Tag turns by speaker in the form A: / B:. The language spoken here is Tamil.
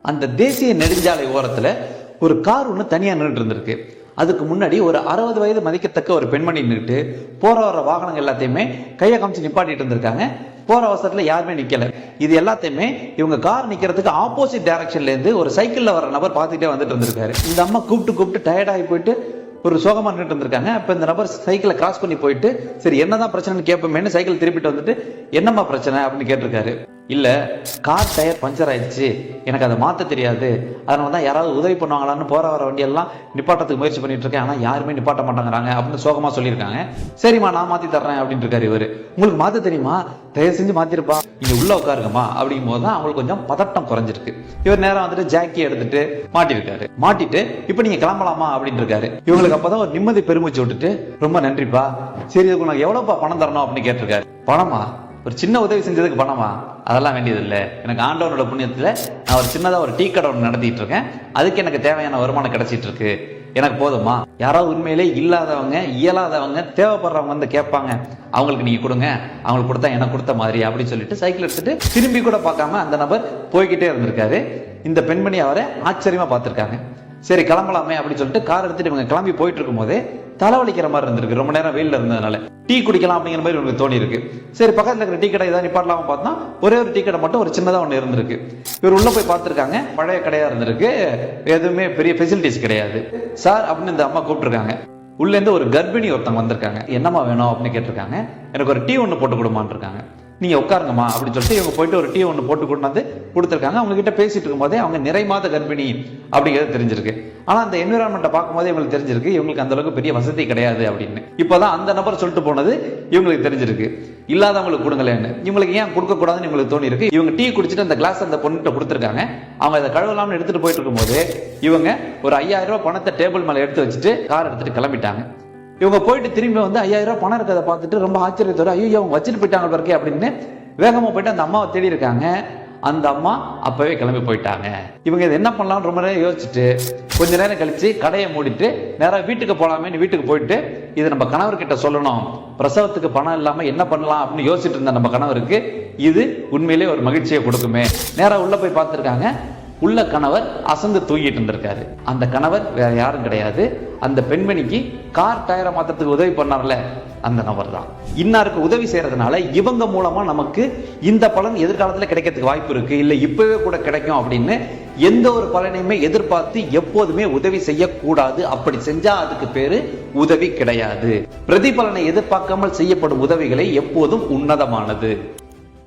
A: அந்த தேசிய நெடுஞ்சாலை ஓரத்துல ஒரு கார் ஒன்று தனியா நின்றுட்டு இருந்திருக்கு. அதுக்கு முன்னாடி ஒரு 60 வயது மதிக்கத்தக்க ஒரு பெண்மணி நின்றுட்டு போற வர வாகனங்கள் எல்லாத்தையுமே கையை காமிச்சு நிப்பாட்டிட்டு இருந்திருக்காங்க. போற அவசரத்துல யாருமே நிக்கல. இது எல்லாத்தையுமே இவங்க கார் நிக்கிறதுக்கு ஆப்போசிட் டைரக்ஷன்ல இருந்து ஒரு சைக்கிள்ல வர நபர் பார்த்துட்டே வந்துட்டு இருந்திருக்காரு. இந்த அம்மா கூப்பிட்டு டயர்ட் ஆகி போயிட்டு ஒரு சோகமா நின்றுட்டு இருந்திருக்காங்க. அப்ப இந்த நபர் சைக்கிளை கிராஸ் பண்ணி போயிட்டு சரி என்னதான் பிரச்சனைன்னு கேட்போமேன்னு சைக்கிள் திருப்பிட்டு வந்துட்டு என்னம்மா பிரச்சனை அப்படின்னு கேட்டிருக்காரு. இல்ல கார் டயர் பஞ்சர் ஆயிடுச்சு, எனக்கு அதை மாத்த தெரியாது, அதனால தான் யாராவது உதவி பண்ணுவாங்களான்னு போற வர வண்டி எல்லாம் நிப்பாட்டத்துக்கு முயற்சி பண்ணிட்டு இருக்கேன், ஆனா யாருமே நிப்பாட்ட மாட்டாங்கிறாங்க அப்படின்னு சோகமா சொல்லியிருக்காங்க. சரிம்மா நான் மாத்தி தர்றேன் அப்படின்னு இருக்காரு இவரு. உங்களுக்கு மாத்த தெரியுமா, தயவு செஞ்சு மாத்திருப்பா, இங்க உள்ள உட்காருங்கம்மா அப்படிங்கும் போதுதான் அவங்களுக்கு கொஞ்சம் பதட்டம் குறைஞ்சிருக்கு. இவர் நேரம் வந்துட்டு ஜாக்கி எடுத்துட்டு மாட்டிருக்காரு. மாட்டிட்டு இப்ப நீங்க கிளம்பலாமா அப்படின்னு இருக்காரு. இவங்களுக்கு அப்பதான் ஒரு நிம்மதி பெருமூச்சு விட்டுட்டு ரொம்ப நன்றிப்பா, சரி இதுக்கு உனக்கு எவ்வளவுப்பா பணம் தரணும் அப்படின்னு கேட்டிருக்காரு. பணமா, ஒரு சின்ன உதவி செஞ்சதுக்கு பணமா, அதெல்லாம் வேண்டியது இல்லை, எனக்கு ஆண்டவனோட புண்ணியத்துல நான் ஒரு சின்னதா ஒரு டீ கடை ஒன்று நடத்திட்டு இருக்கேன், அதுக்கு எனக்கு தேவையான வருமானம் கிடைச்சிட்டு இருக்கு, எனக்கு போதுமா, யாராவது உண்மையிலே இல்லாதவங்க இயலாதவங்க தேவைப்படுறவங்க வந்து கேட்பாங்க, அவங்களுக்கு நீங்க கொடுங்க, அவங்களுக்கு கொடுத்தா எனக்கு கொடுத்த மாதிரி அப்படின்னு சொல்லிட்டு சைக்கிள் எடுத்துட்டு திரும்பி கூட பார்க்காம அந்த நபர் போய்கிட்டே இருந்திருக்காரு. இந்த பெண்மணி அவரை ஆச்சரியமா பார்த்திருக்காங்க. சரி கிளம்பலாமே அப்படின்னு சொல்லிட்டு கார் எடுத்துட்டு இவங்க கிளம்பி போயிட்டு இருக்கும் போதே தலைவலிக்கிற மாதிரி இருந்திருக்கு. ரொம்ப நேரம் வெயில்ல இருந்ததுனால டீ குடிக்கலாம் அப்படிங்கிற மாதிரி உங்களுக்கு தோணி இருக்கு. சரி பக்கத்துல இருக்கிற டீ கடை ஏதாவது நிப்பாட்டலாம பார்த்தா ஒரே ஒரு டீ கடை மட்டும் ஒரு சின்னதா ஒண்ணு இருந்திருக்கு. இவர் உள்ள போய் பார்த்திருக்காங்க, பழைய கடையா இருந்திருக்கு, எதுவுமே பெரிய ஃபெசிலிட்டிஸ் கிடையாது. சார் அப்படின்னு இந்த அம்மா கூப்பிட்டுருக்காங்க. உள்ள இருந்து ஒரு கர்ப்பிணி ஒருத்தவங்க வந்திருக்காங்க. என்னம்மா வேணும் அப்படின்னு கேட்டிருக்காங்க. எனக்கு ஒரு டீ ஒன்று போட்டு கொடுமான்னு இருக்காங்க. நீங்க உட்காருங்கம்மா அப்படின்னு சொல்லிட்டு இவங்க போயிட்டு ஒரு டீ ஒன்று போட்டு கொண்டாந்து கொடுத்துருக்காங்க. அவங்க கிட்ட பேசிட்டு இருக்கும் போதே அவங்க நிறை மாத கர்ப்பிணி அப்படிங்கிறது தெரிஞ்சிருக்கு. ஆனா அந்த என்விரான்மெண்ட்டை பார்க்கும்போதே இவங்களுக்கு தெரிஞ்சிருக்கு இவங்களுக்கு அந்த அளவுக்கு பெரிய வசதி கிடையாது அப்படின்னு. இப்பதான் அந்த நபர் சொல்லிட்டு போனது இவங்களுக்கு தெரிஞ்சிருக்கு. இல்லாதவங்களுக்கு கொடுங்களேன்னு. இவங்களுக்கு ஏன் கொடுக்க கூடாதுன்னு இவங்களுக்கு தோணி இருக்கு. இவங்க டீ குடிச்சிட்டு அந்த கிளாஸ் அந்த பொண்ணுகிட்ட கொடுத்துருக்காங்க. அவங்க அதை கழுவலாம்னு எடுத்துட்டு போயிட்டு இருக்கும் போது இவங்க ஒரு 5000 ரூபாய் பணத்தை டேபிள் மேல எடுத்து வச்சுட்டு கார் எடுத்துட்டு கிளம்பிட்டாங்க. இவங்க போயிட்டு திரும்பி வந்து 5000 ரூபாய் பணம் இருக்கிறத பார்த்துட்டு ரொம்ப ஆச்சரியத்தோட ஐயோ அவங்க வச்சுட்டு போயிட்டாங்க பிறகு அப்படின்னு வேகமா போயிட்டு அந்த அம்மாவை தேடி இருக்காங்க. அந்த அம்மா அப்பவே கிளம்பி போயிட்டாங்க. இவங்க இதை என்ன பண்ணலாம்னு ரொம்ப நேரம் யோசிச்சுட்டு கொஞ்ச நேரம் கழிச்சு கடையை மூடிட்டு நேரம் வீட்டுக்கு போலாமேன்னு வீட்டுக்கு போயிட்டு இதை நம்ம கணவர்கிட்ட சொல்லணும், பிரசவத்துக்கு பணம் இல்லாம என்ன பண்ணலாம் அப்படின்னு யோசிச்சுட்டு இருந்த நம்ம கணவருக்கு இது உண்மையிலே ஒரு மகிழ்ச்சியை கொடுக்குமே. நேரம் உள்ள போய் பார்த்திருக்காங்க. உள்ள கணவர் அசந்து தூங்கிட்டு இருந்திருக்காரு. அந்த கணவர் வேற யாரும் கிடையாது, அந்த பெண்மணிக்கு கார் டயரை மாத்திரத்துக்கு உதவி பண்ணார்ல அந்த நபர் தான். இன்னாருக்கு உதவி செய்யறதுனால இவங்க மூலமா நமக்கு இந்த பலன் எதிர்காலத்துல கிடைக்கிறதுக்கு வாய்ப்பு இருக்கு, இல்ல இப்பவே கூட கிடைக்கும் அப்படின்னு எந்த ஒரு பலனையுமே எதிர்பார்த்து எப்போதுமே உதவி செய்யக்கூடாது. அப்படி செஞ்சா அதுக்கு பேரு உதவி கிடையாது. பிரதிபலனை எதிர்பார்க்காமல் செய்யப்படும் உதவிகளை எப்போதும் உன்னதமானது.